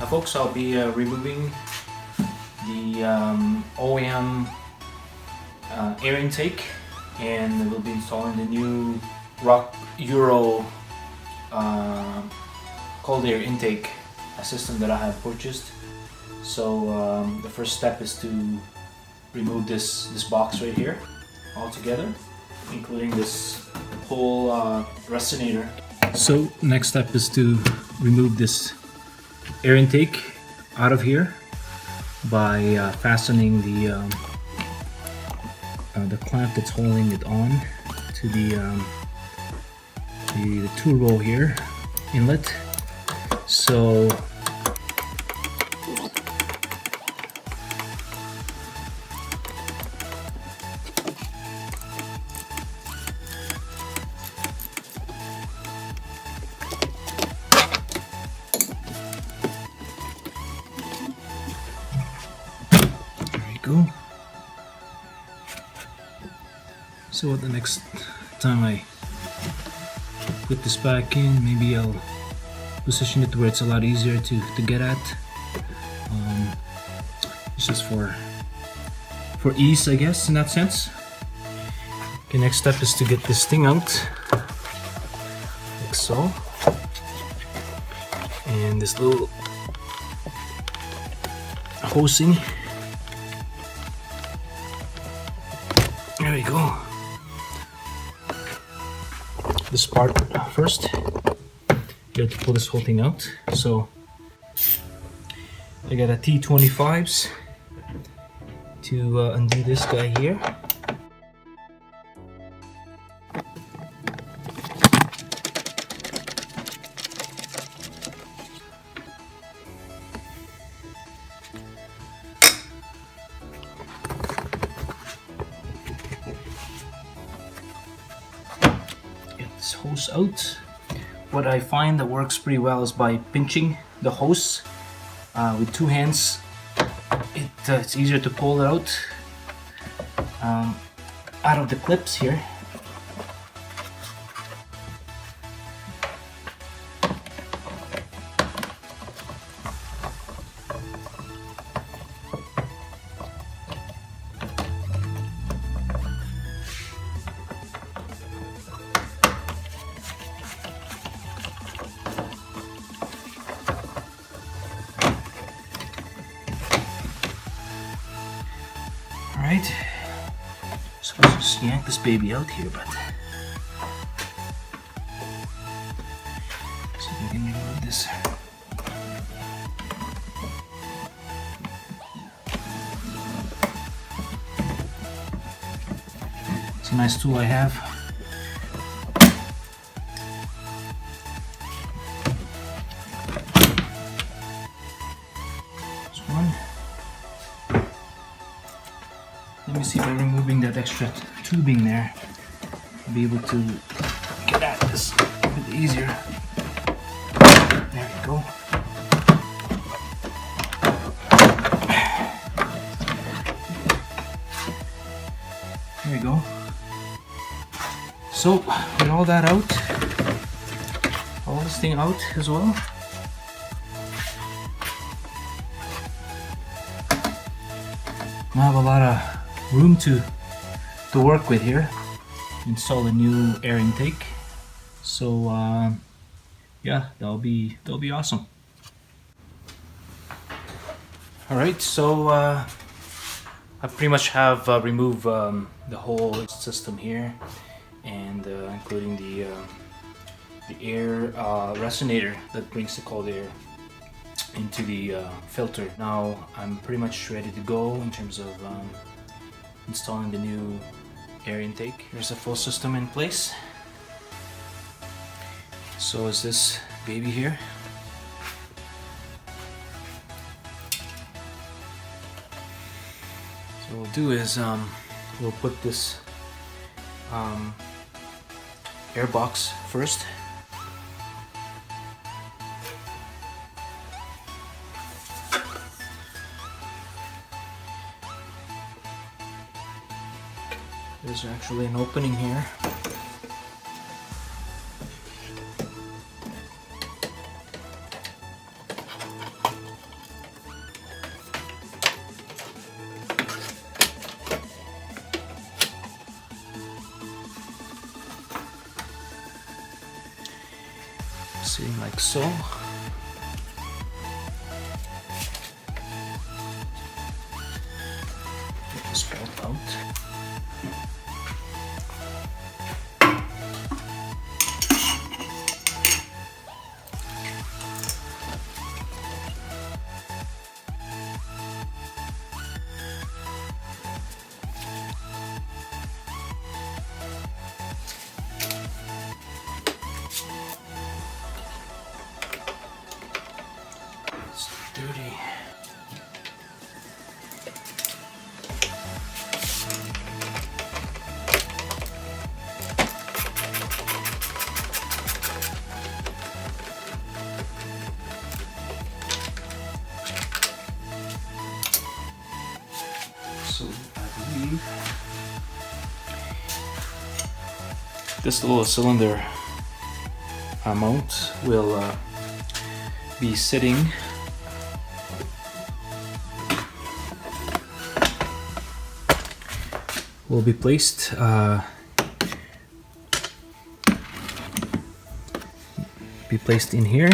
Folks, I'll be removing the OEM air intake, and we'll be installing the new Roc-Euro cold air intake system that I have purchased. So the first step is to remove this box right here altogether, including this whole resonator. So next step is to remove this air intake out of here by fastening the clamp that's holding it on to the turbo here inlet. So go. So the next time I put this back in, maybe I'll position it where it's a lot easier to get at. It's just for ease, I guess, in that sense. Okay, next step is to get this thing out, like so. And this little hosing. There we go. This part first. You have to pull this whole thing out. So I got a T25s to undo this guy here. Hose out. What I find that works pretty well is by pinching the hose with two hands. It's easier to pull it out of the clips here. Alright, so let's just yank this baby out here, but see if we can remove this. It's a nice tool I have. This one. Let me see, by removing that extra tubing there, I'll be able to get at this a bit easier. There you go. There you go. So, with all that out, all this thing out as well, I have a lot of room to work with here. Install a new air intake, so yeah, that'll be awesome. All right, so I pretty much have removed the whole system here, and including the air resonator that brings the cold air into the filter. Now I'm pretty much ready to go in terms of installing the new air intake. Here's a full system in place. So is this baby here. So what we'll do is we'll put this air box first. There's actually an opening here. Sitting like so. Get this bolt out. Dirty. So I believe this little cylinder mount will be sitting will be placed in here.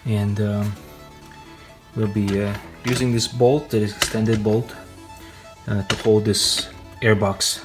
And we'll be using this bolt, this extended bolt, to hold this air box.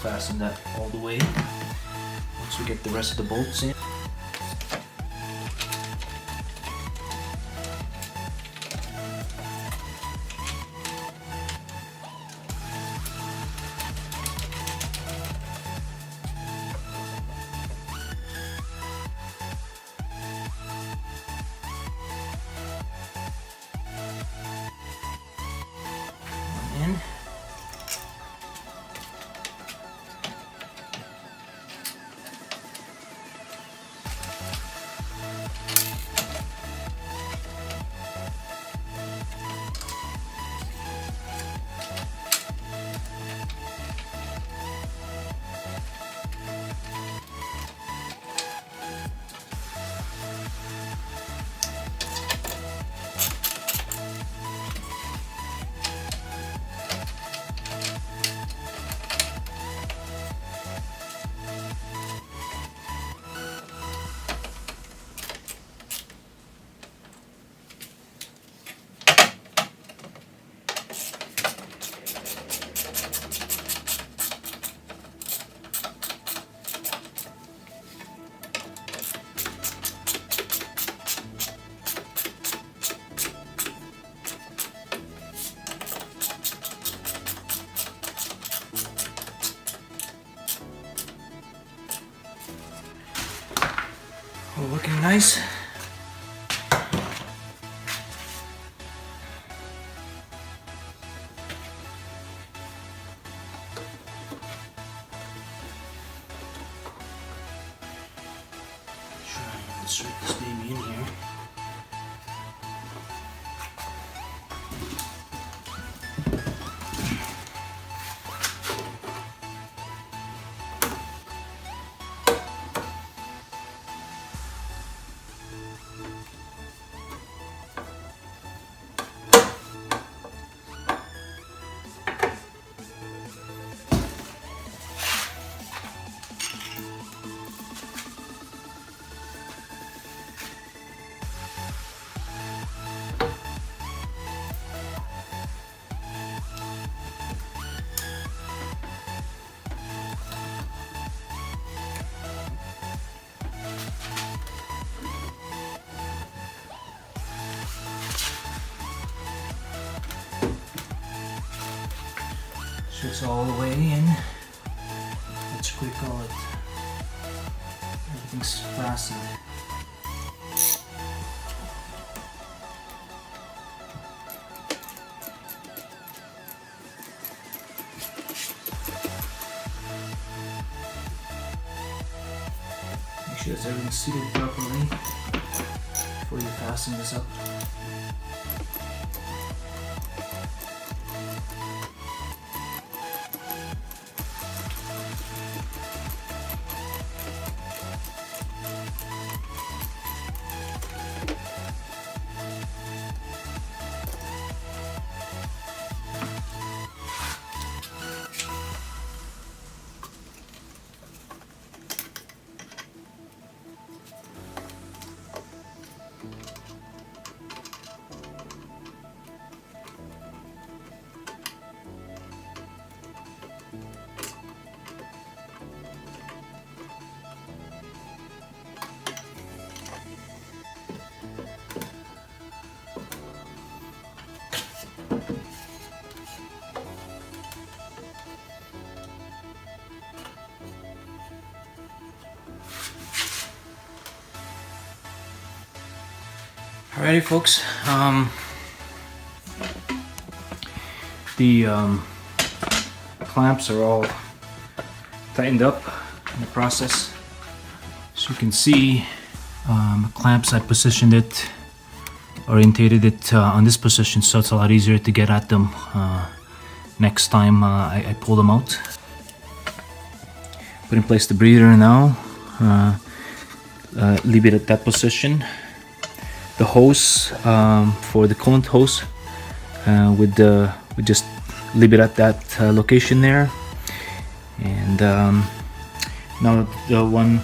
Fasten that all the way once we get the rest of the bolts in. In. Oh, looking nice. Try and insert this baby in here. fits all the way in. Let's quickly it. Everything's fastened. Make sure that everything's seated properly before you fasten this up. Alrighty folks, the clamps are all tightened up in the process. So you can see the clamps, I positioned it, orientated it on this position so it's a lot easier to get at them next time I pull them out. Put in place the breather now, leave it at that position. The hose for the coolant hose we just leave it at that location there. And now the one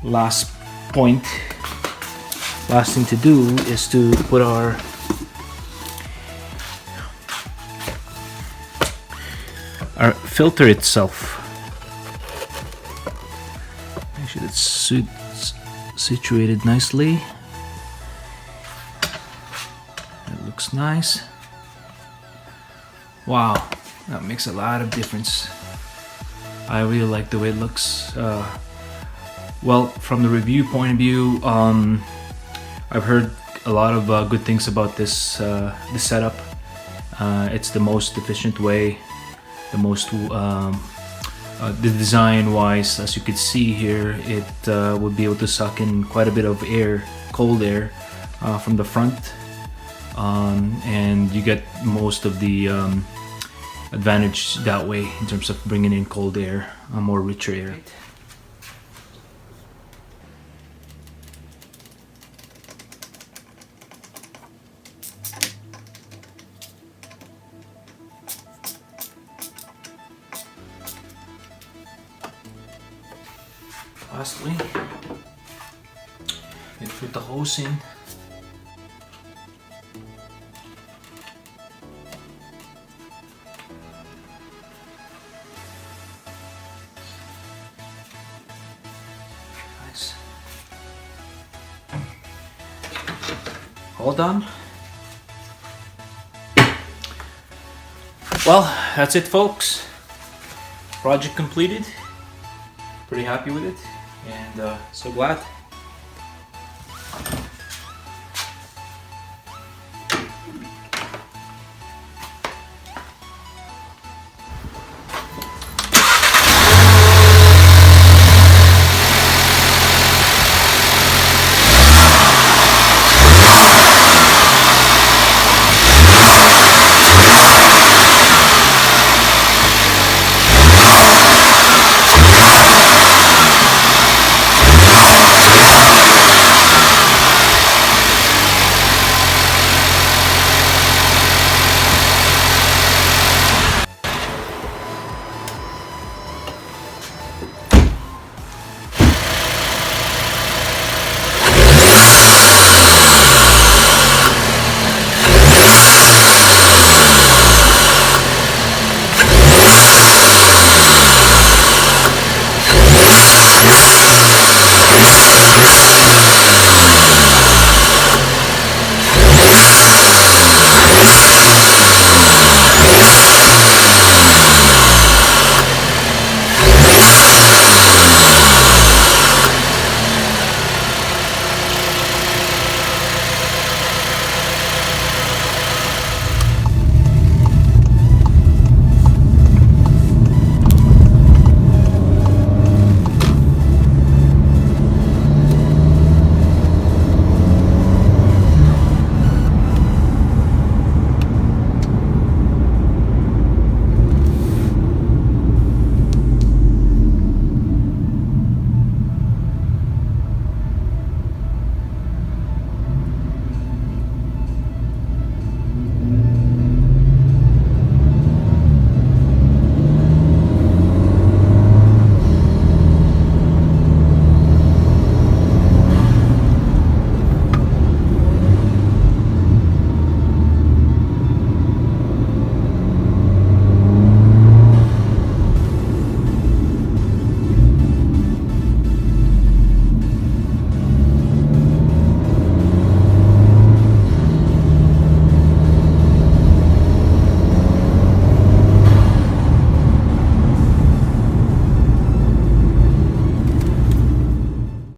last thing to do is to put our filter itself. Make sure it's situated nicely. Looks nice. Wow, that makes a lot of difference. I really like the way it looks. Well, from the review point of view, I've heard a lot of good things about this setup. It's the most efficient way, the most the design wise, as you can see here, it would be able to suck in quite a bit of air, cold air from the front. And you get most of the advantage that way in terms of bringing in cold air, more richer air. Lastly, you put the hose in. All done. Well, that's it folks. Project completed. Pretty happy with it, and so glad.